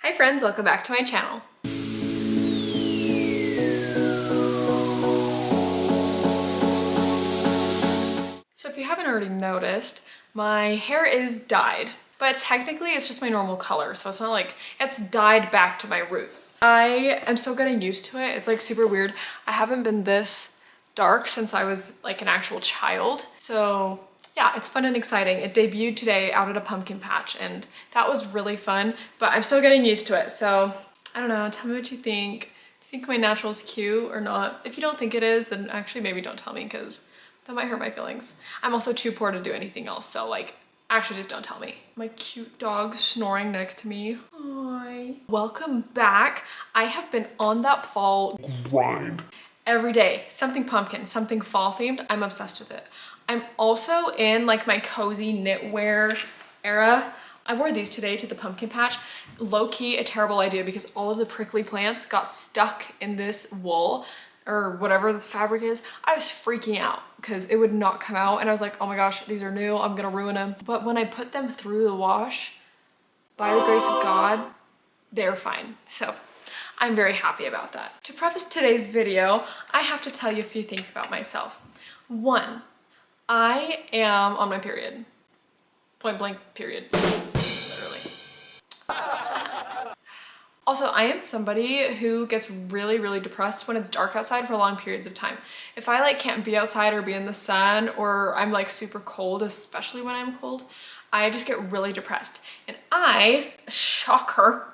Hi friends, welcome back to my channel. So if you haven't already noticed, my hair is dyed, but technically it's just my normal color. So it's not like it's dyed back to my roots. I am still getting used to it. It's like super weird. I haven't been this dark since I was like an actual child. So yeah, it's fun and exciting. It debuted today out at a pumpkin patch and that was really fun, but I'm still getting used to it. So I don't know, tell me what you think. Do you think my natural is cute or not? If you don't think it is, then actually maybe don't tell me because that might hurt my feelings. I'm also too poor to do anything else, so like, actually just don't tell me. My cute dog snoring next to me. Hi. Welcome back. I have been on that fall grind. Every day, something pumpkin, something fall themed. I'm obsessed with it. I'm also in like my cozy knitwear era. I wore these today to the pumpkin patch. Low-key a terrible idea because all of the prickly plants got stuck in this wool or whatever this fabric is. I was freaking out because it would not come out and I was like, oh my gosh, these are new, I'm gonna ruin them. But when I put them through the wash, by the grace of God, they're fine. So I'm very happy about that. To preface today's video, I have to tell you a few things about myself. One, I am on my period. Point blank period, literally. Also, I am somebody who gets really, really depressed when it's dark outside for long periods of time. If I like can't be outside or be in the sun or I'm like super cold, especially when I'm cold, I just get really depressed. And I, shocker,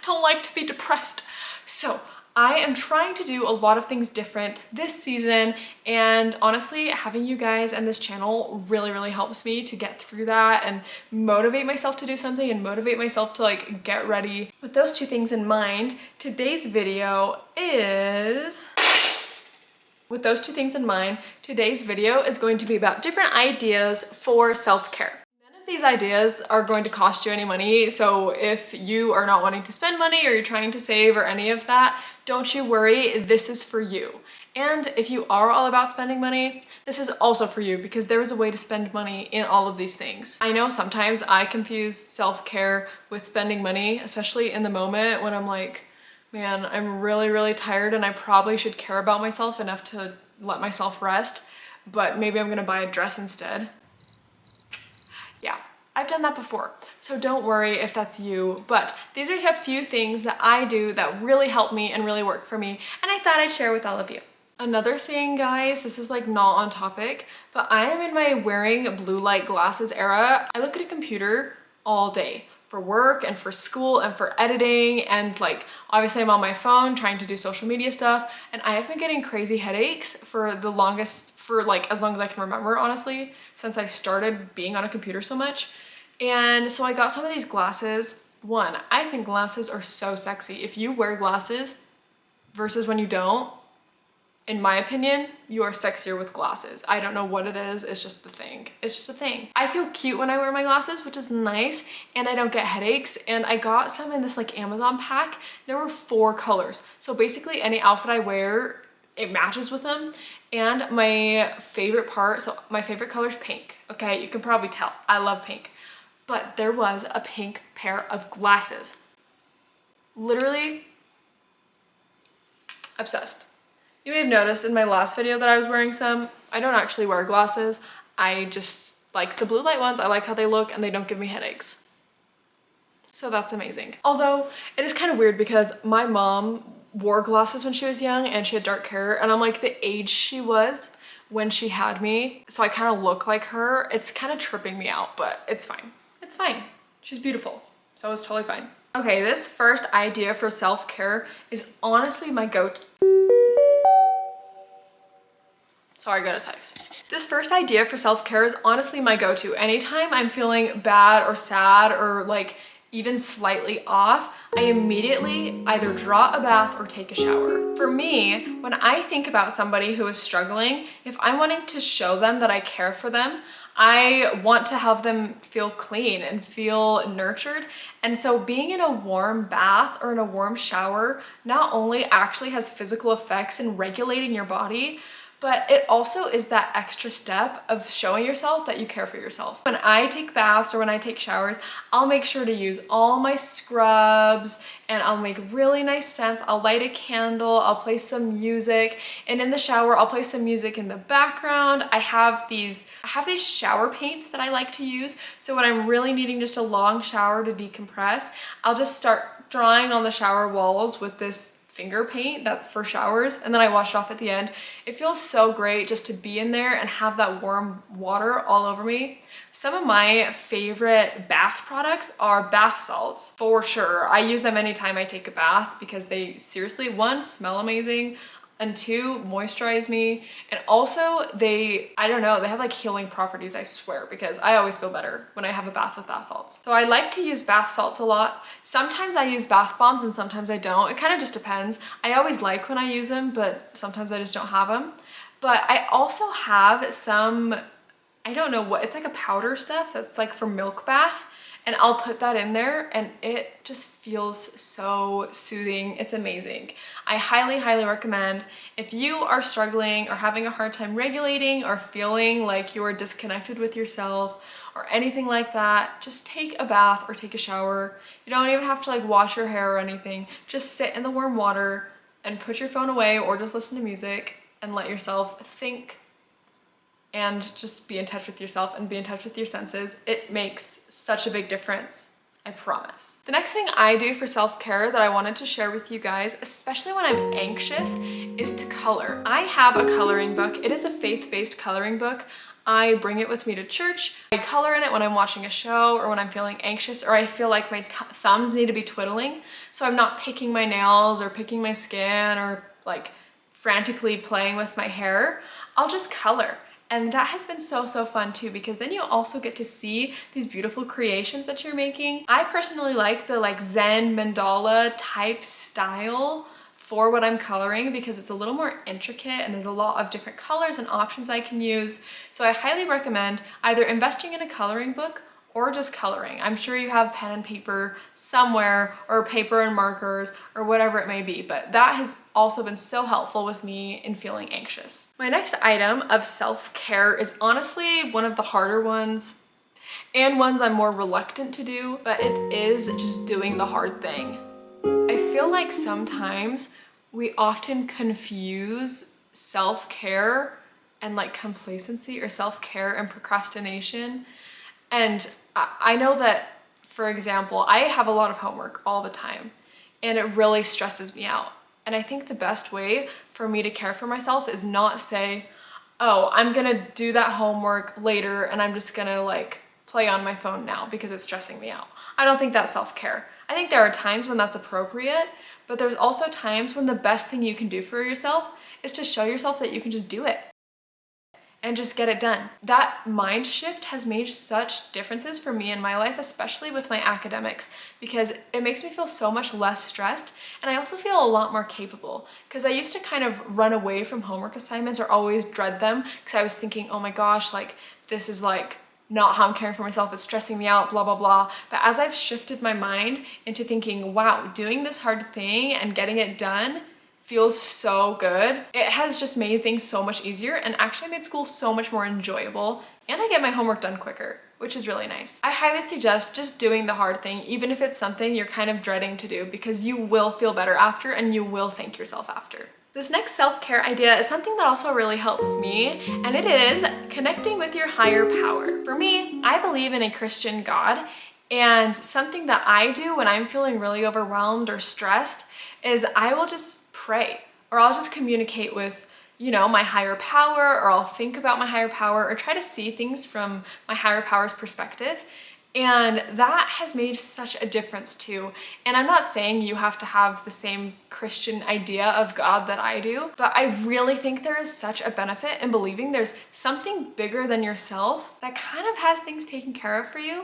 don't like to be depressed. So I am trying to do a lot of things different this season, and honestly, having you guys and this channel really, really helps me to get through that and motivate myself to do something and motivate myself to like get ready. With those two things in mind, today's video is going to be about different ideas for self-care. These ideas are going to cost you any money, so if you are not wanting to spend money or you're trying to save or any of that, don't you worry, this is for you. And if you are all about spending money, this is also for you because there is a way to spend money in all of these things. I know sometimes I confuse self-care with spending money, especially in the moment when I'm like, man, I'm really, really tired and I probably should care about myself enough to let myself rest, but maybe I'm gonna buy a dress instead. Yeah, I've done that before, so don't worry if that's you, but these are a few things that I do that really help me and really work for me, and I thought I'd share with all of you. Another thing, guys, this is like not on topic, but I am in my wearing blue light glasses era. I look at a computer all day for work and for school and for editing, and like obviously I'm on my phone trying to do social media stuff, and I have been getting crazy headaches for the longest, for like as long as I can remember, honestly, since I started being on a computer so much. And so I got some of these glasses. One, I think glasses are so sexy. If you wear glasses versus when you don't, in my opinion, you are sexier with glasses. I don't know what it is, it's just the thing. It's just a thing. I feel cute when I wear my glasses, which is nice, and I don't get headaches, and I got some in this like Amazon pack. There were 4 colors. So basically any outfit I wear, it matches with them. And my favorite part, so my favorite color is pink, okay? You can probably tell, I love pink. But there was a pink pair of glasses. Literally obsessed. You may have noticed in my last video that I was wearing some. I don't actually wear glasses. I just like the blue light ones. I like how they look and they don't give me headaches. So that's amazing. Although it is kind of weird because my mom wore glasses when she was young and she had dark hair, and I'm like the age she was when she had me. So I kind of look like her. It's kind of tripping me out, but it's fine. It's fine. She's beautiful. So it's totally fine. Okay, this first idea for self-care is honestly my go-to. Sorry, I got a text. This first idea for self-care is honestly my go-to. Anytime I'm feeling bad or sad or like even slightly off, I immediately either draw a bath or take a shower. For me, when I think about somebody who is struggling, if I'm wanting to show them that I care for them, I want to have them feel clean and feel nurtured. And so being in a warm bath or in a warm shower not only actually has physical effects in regulating your body, but it also is that extra step of showing yourself that you care for yourself. When I take baths or when I take showers, I'll make sure to use all my scrubs and I'll make really nice scents. I'll light a candle, I'll play some music, and in the shower, I'll play some music in the background. I have these shower paints that I like to use. So when I'm really needing just a long shower to decompress, I'll just start drawing on the shower walls with this finger paint that's for showers, and then I wash it off at the end. It feels so great just to be in there and have that warm water all over me. Some of my favorite bath products are bath salts, for sure. I use them anytime I take a bath because they seriously, one, smell amazing, and two, moisturize me. And also I don't know, they have like healing properties, I swear, because I always feel better when I have a bath with bath salts. So I like to use bath salts a lot. Sometimes I use bath bombs and sometimes I don't. It kind of just depends. I always like when I use them, but sometimes I just don't have them. But I also have some, I don't know what, it's like a powder stuff that's like for milk bath. And I'll put that in there and it just feels so soothing. It's amazing. I highly, highly recommend if you are struggling or having a hard time regulating or feeling like you're disconnected with yourself or anything like that, just take a bath or take a shower. You don't even have to like wash your hair or anything. Just sit in the warm water and put your phone away or just listen to music and let yourself think and just be in touch with yourself and be in touch with your senses. It makes such a big difference, I promise. The next thing I do for self-care that I wanted to share with you guys, especially when I'm anxious, is to color. I have a coloring book. It is a faith-based coloring book. I bring it with me to church. I color in it when I'm watching a show or when I'm feeling anxious or I feel like my thumbs need to be twiddling. So I'm not picking my nails or picking my skin or like frantically playing with my hair. I'll just color. And that has been so, so fun too, because then you also get to see these beautiful creations that you're making. I personally like the like Zen mandala type style for what I'm coloring because it's a little more intricate and there's a lot of different colors and options I can use. So I highly recommend either investing in a coloring book or just coloring. I'm sure you have pen and paper somewhere or paper and markers or whatever it may be, but that has also been so helpful with me in feeling anxious. My next item of self-care is honestly one of the harder ones and ones I'm more reluctant to do, but it is just doing the hard thing. I feel like sometimes we often confuse self-care and like complacency or self-care and procrastination. And I know that, for example, I have a lot of homework all the time and it really stresses me out. And I think the best way for me to care for myself is not say, oh, I'm gonna do that homework later and I'm just gonna like play on my phone now because it's stressing me out. I don't think that's self-care. I think there are times when that's appropriate, but there's also times when the best thing you can do for yourself is to show yourself that you can just do it and just get it done. That mind shift has made such differences for me in my life, especially with my academics, because it makes me feel so much less stressed and I also feel a lot more capable because I used to kind of run away from homework assignments or always dread them because I was thinking, oh my gosh, like this is like not how I'm caring for myself, it's stressing me out, blah, blah, blah. But as I've shifted my mind into thinking, wow, doing this hard thing and getting it done feels so good. It has just made things so much easier and actually made school so much more enjoyable, and I get my homework done quicker, which is really nice. I highly suggest just doing the hard thing, even if it's something you're kind of dreading to do, because you will feel better after and you will thank yourself after. This next self-care idea is something that also really helps me, and it is connecting with your higher power. For me, I believe in a Christian God, and something that I do when I'm feeling really overwhelmed or stressed is I will just pray, or I'll just communicate with, you know, my higher power, or I'll think about my higher power or try to see things from my higher power's perspective. And that has made such a difference too. And I'm not saying you have to have the same Christian idea of God that I do, but I really think there is such a benefit in believing there's something bigger than yourself that kind of has things taken care of for you.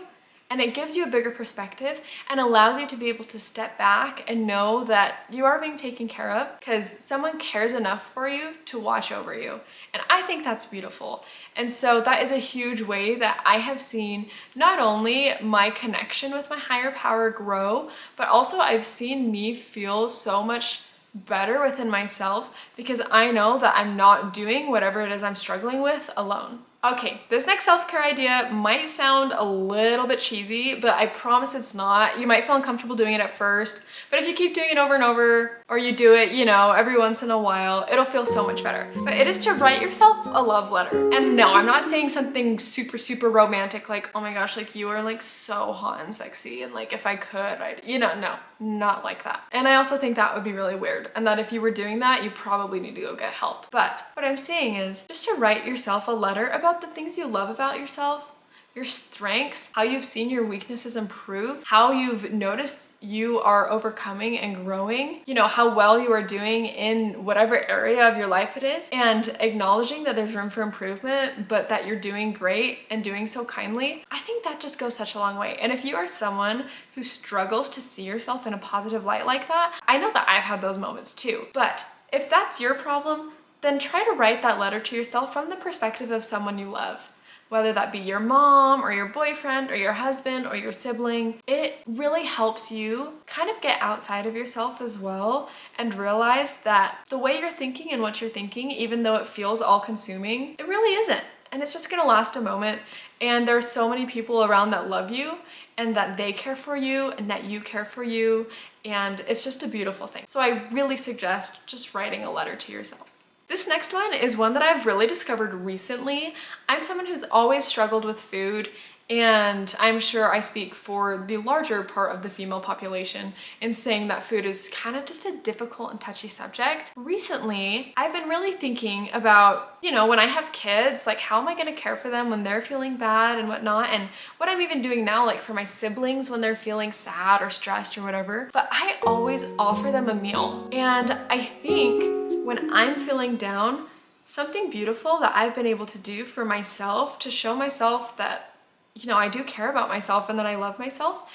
And it gives you a bigger perspective and allows you to be able to step back and know that you are being taken care of because someone cares enough for you to watch over you. And I think that's beautiful. And so that is a huge way that I have seen not only my connection with my higher power grow, but also I've seen me feel so much better within myself because I know that I'm not doing whatever it is I'm struggling with alone. Okay, this next self-care idea might sound a little bit cheesy, but I promise it's not. You might feel uncomfortable doing it at first, but if you keep doing it over and over, or you do it, you know, every once in a while, it'll feel so much better. But it is to write yourself a love letter. And no, I'm not saying something super, super romantic, like, oh my gosh, like you are like so hot and sexy, and like if I could, I'd, you know, no, not like that. And I also think that would be really weird, and that if you were doing that, you probably need to go get help. But what I'm saying is just to write yourself a letter about the things you love about yourself, your strengths, how you've seen your weaknesses improve, how you've noticed you are overcoming and growing, you know, how well you are doing in whatever area of your life it is, and acknowledging that there's room for improvement, but that you're doing great and doing so kindly. I think that just goes such a long way. And if you are someone who struggles to see yourself in a positive light like that, I know that I've had those moments too. But if that's your problem, then try to write that letter to yourself from the perspective of someone you love. Whether that be your mom or your boyfriend or your husband or your sibling, it really helps you kind of get outside of yourself as well and realize that the way you're thinking and what you're thinking, even though it feels all-consuming, it really isn't. And it's just gonna last a moment. And there are so many people around that love you and that they care for you and that you care for you. And it's just a beautiful thing. So I really suggest just writing a letter to yourself. This next one is one that I've really discovered recently. I'm someone who's always struggled with food, and I'm sure I speak for the larger part of the female population in saying that food is kind of just a difficult and touchy subject. Recently, I've been really thinking about, you know, when I have kids, like how am I gonna care for them when they're feeling bad and whatnot, and what I'm even doing now, like for my siblings when they're feeling sad or stressed or whatever. But I always offer them a meal, and I think when I'm feeling down, something beautiful that I've been able to do for myself to show myself that, you know, I do care about myself and that I love myself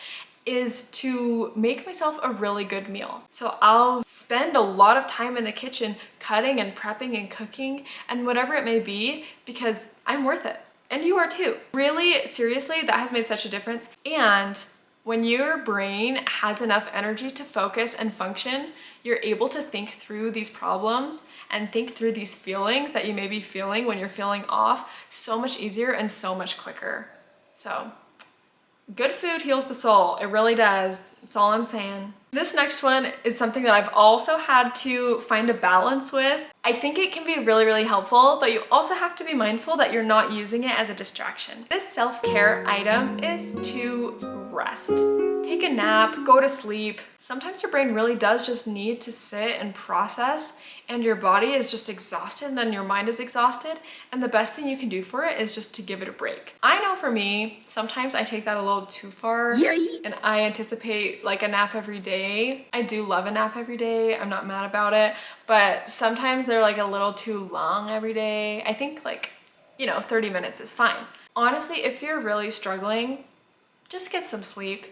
is to make myself a really good meal. So I'll spend a lot of time in the kitchen cutting and prepping and cooking and whatever it may be because I'm worth it. And you are too. Really, seriously, that has made such a difference. And when your brain has enough energy to focus and function, you're able to think through these problems and think through these feelings that you may be feeling when you're feeling off so much easier and so much quicker. So, good food heals the soul. It really does. That's all I'm saying. This next one is something that I've also had to find a balance with. I think it can be really, really helpful, but you also have to be mindful that you're not using it as a distraction. This self-care item is to rest. Take a nap, go to sleep. Sometimes your brain really does just need to sit and process, and your body is just exhausted and then your mind is exhausted, and the best thing you can do for it is just to give it a break. I know for me, sometimes I take that a little too far. And I anticipate like a nap every day. I do love a nap every day. I'm not mad about it, but sometimes they're like a little too long every day. I think like, you know, 30 minutes is fine. Honestly, if you're really struggling, just get some sleep.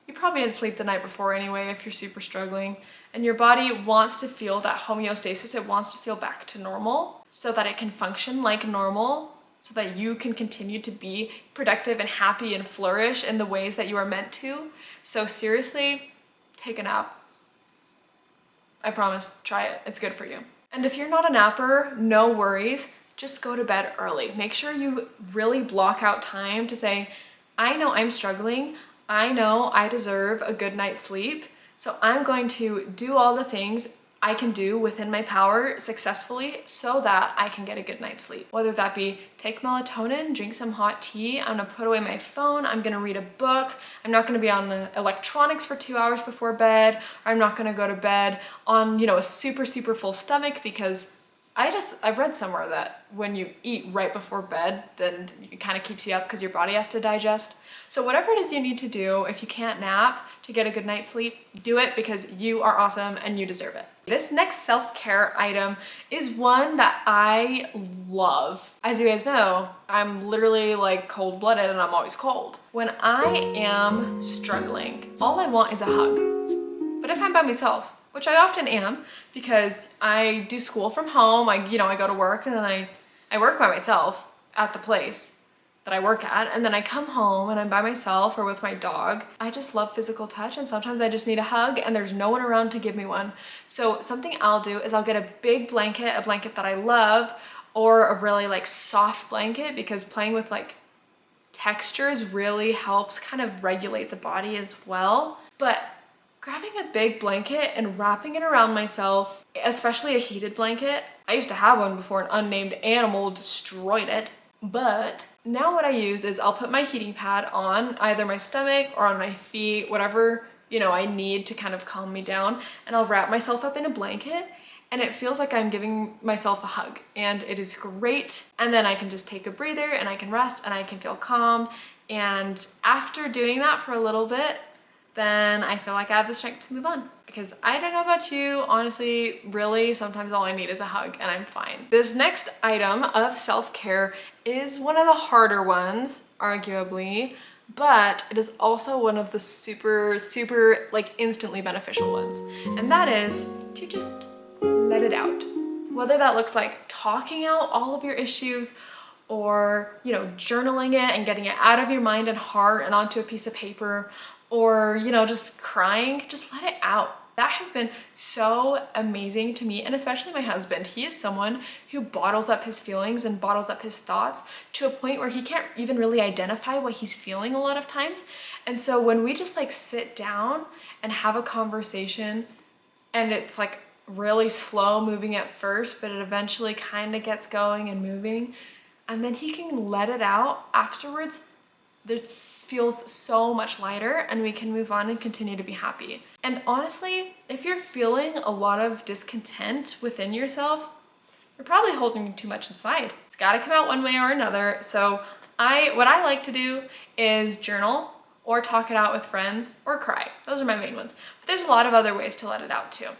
You probably didn't sleep the night before anyway if you're super struggling, and your body wants to feel that homeostasis. It wants to feel back to normal so that it can function like normal, so that you can continue to be productive and happy and flourish in the ways that you are meant to. So seriously, take a nap. I promise, try it. It's good for you. And if you're not a napper, no worries. Just go to bed early. Make sure you really block out time to say, I know I'm struggling. I know I deserve a good night's sleep. So I'm going to do all the things I can do within my power successfully so that I can get a good night's sleep. Whether that be take melatonin, drink some hot tea, I'm gonna put away my phone, I'm gonna read a book, I'm not gonna be on the electronics for 2 hours before bed, or I'm not gonna go to bed on, you know, a super, super full stomach, because I've read somewhere that when you eat right before bed, then it kind of keeps you up because your body has to digest. So whatever it is you need to do, if you can't nap to get a good night's sleep, do it because you are awesome and you deserve it. This next self-care item is one that I love. As you guys know, I'm literally like cold-blooded and I'm always cold. When I am struggling, all I want is a hug. But if I'm by myself, which I often am because I do school from home, I go to work and then I work by myself at the place. that I work at, and then I come home and I'm by myself or with my dog. I just love physical touch, and sometimes I just need a hug and there's no one around to give me one. So something I'll do is I'll get a big blanket, a blanket that I love, or a really like soft blanket, because playing with like textures really helps kind of regulate the body as well. But grabbing a big blanket and wrapping it around myself, especially a heated blanket. I used to have one before an unnamed animal destroyed it. But now what I use is I'll put my heating pad on either my stomach or on my feet, whatever, you know, I need to kind of calm me down, and I'll wrap myself up in a blanket, and it feels like I'm giving myself a hug, and it is great. And then I can just take a breather and I can rest and I can feel calm. And after doing that for a little bit, then I feel like I have the strength to move on. Because I don't know about you, honestly, really, sometimes all I need is a hug and I'm fine. This next item of self-care is one of the harder ones, arguably, but it is also one of the super, like instantly beneficial ones. And that is to just let it out. Whether that looks like talking out all of your issues, or, you know, journaling it and getting it out of your mind and heart and onto a piece of paper, or, you know, just crying, just let it out. That has been so amazing to me, and especially my husband. He is someone who bottles up his feelings and bottles up his thoughts to a point where he can't even really identify what he's feeling a lot of times. And so when we just like sit down and have a conversation, and it's like really slow moving at first, but it eventually kind of gets going and moving, and then he can let it out afterwards, this feels so much lighter, and we can move on and continue to be happy. And honestly, if you're feeling a lot of discontent within yourself, you're probably holding too much inside. It's got to come out one way or another. So what I like to do is journal, or talk it out with friends, or cry. Those are my main ones. But there's a lot of other ways to let it out too.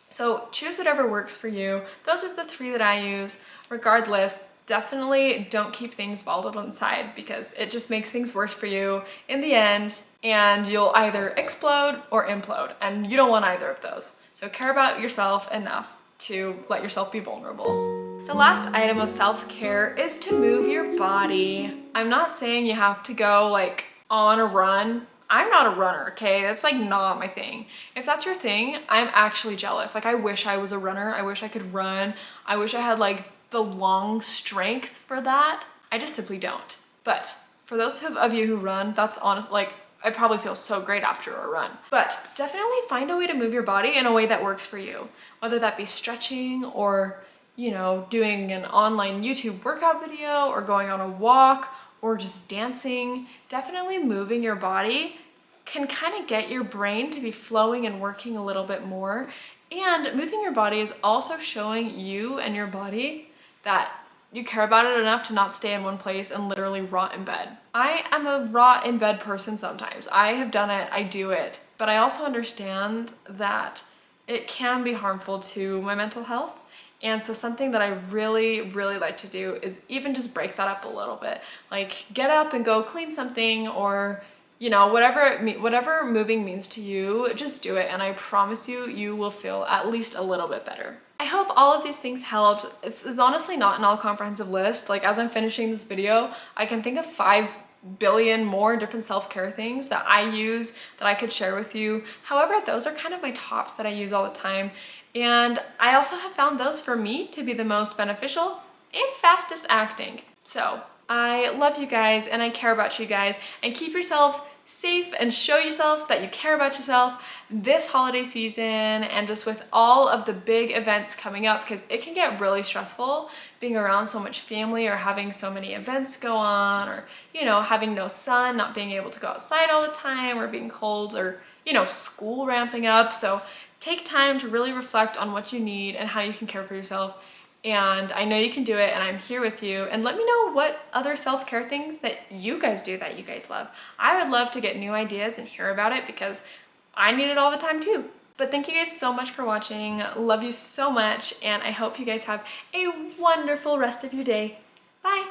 So choose whatever works for you. Those are the 3 that I use. Regardless, definitely don't keep things bottled inside, because it just makes things worse for you in the end, and you'll either explode or implode, and you don't want either of those. So care about yourself enough to let yourself be vulnerable. The last item of self-care is to move your body. I'm not saying you have to go like on a run. I'm not a runner, okay? That's like not my thing. If that's your thing, I'm actually jealous. Like, I wish I was a runner. I wish I could run. I wish I had like the lung strength for that. I just simply don't. But for those of you who run, that's honest, like, I probably feel so great after a run. But definitely find a way to move your body in a way that works for you. Whether that be stretching, or, you know, doing an online YouTube workout video, or going on a walk, or just dancing. Definitely moving your body can kind of get your brain to be flowing and working a little bit more. And moving your body is also showing you and your body that you care about it enough to not stay in one place and literally rot in bed. I am a rot in bed person sometimes. I have done it, I do it. But I also understand that it can be harmful to my mental health. And so something that I really, really like to do is even just break that up a little bit. Like, get up and go clean something, or, you know, whatever moving means to you, just do it. And I promise you, you will feel at least a little bit better. I hope all of these things helped. It's honestly not an all-comprehensive list. Like, as I'm finishing this video, I can think of 5 billion more different self-care things that I use that I could share with you. However, those are kind of my tops that I use all the time. And I also have found those for me to be the most beneficial and fastest acting. So I love you guys, and I care about you guys, and keep yourselves safe and show yourself that you care about yourself this holiday season, and just with all of the big events coming up, because it can get really stressful being around so much family, or having so many events go on, or, you know, having no sun, not being able to go outside all the time, or being cold, or, you know, school ramping up. So take time to really reflect on what you need and how you can care for yourself. And I know you can do it, and I'm here with you. And let me know what other self-care things that you guys do that you guys love. I would love to get new ideas and hear about it, because I need it all the time too. But thank you guys so much for watching. Love you so much, and I hope you guys have a wonderful rest of your day. Bye.